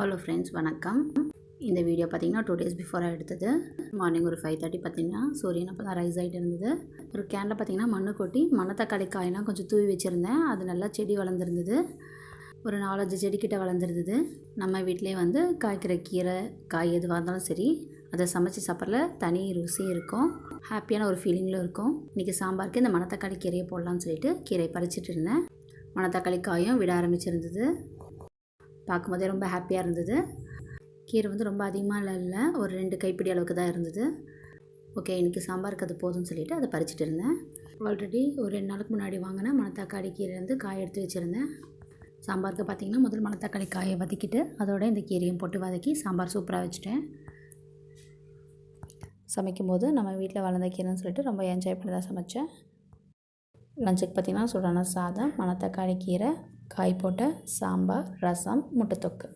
Hello friends, வணக்கம். இந்த video பார்த்திங்கன்னா 2 days பிஃபோராக எடுத்தது. மார்னிங் ஒரு 5:30 பார்த்திங்கன்னா சூரியன் அப்போ தான் ரைஸ் ஆகிட்டு இருந்தது. ஒரு கேனில் பார்த்திங்கன்னா மண்ணு கொட்டி மணத்தக்காளி காயெல்லாம் கொஞ்சம் தூவி வச்சுருந்தேன். அது நல்லா செடி வளர்ந்துருந்தது. ஒரு 4-5 செடிக்கிட்ட வளர்ந்துருந்தது. நம்ம வீட்டிலே வந்து காய்க்கிற கீரை காய் எதுவாக இருந்தாலும் சரி, அதை சமைச்சு சாப்பிட்றதுல தனி ருசி இருக்கும். ஹாப்பியான ஒரு ஃபீலிங்கில் இருக்கும். இன்றைக்கி சாம்பாருக்கு இந்த மணத்தக்காளி கீரையை போடலான்னு சொல்லிட்டு கீரையை பறிச்சிட்டு இருந்தேன். மணத்தக்காளி காயும் விட ஆரம்பிச்சிருந்தது. பார்க்கும்போதே ரொம்ப ஹாப்பியாக இருந்தது. கீரை வந்து ரொம்ப அதிகமாக இல்லை, ஒரு 2 கைப்பிடி அளவுக்கு தான் இருந்தது. ஓகே, இன்றைக்கி சாம்பாருக்கு அது போதும்னு சொல்லிவிட்டு அதை பறிச்சிட்டு இருந்தேன். ஆல்ரெடி ஒரு 2 நாளுக்கு முன்னாடி வாங்கினேன் மணத்தக்காளி கீரை வந்து காய எடுத்து வச்சுருந்தேன். சாம்பாருக்கு பார்த்திங்கன்னா முதல் மணத்தக்காளி காயை வதக்கிட்டு அதோட இந்த கீரையும் போட்டு வதக்கி சாம்பார் சூப்பராக வச்சுட்டேன். சமைக்கும் போது நம்ம வீட்டில் வளர்ந்த கீரைன்னு சொல்லிட்டு ரொம்ப என்ஜாய் பண்ணி தான் சமைச்சேன். லஞ்சுக்கு பார்த்திங்கன்னா சூடான சாதம், மணத்தக்காளி கீரை, காய் போட்ட சாம்பார், ரசம், முட்டை தொக்கு.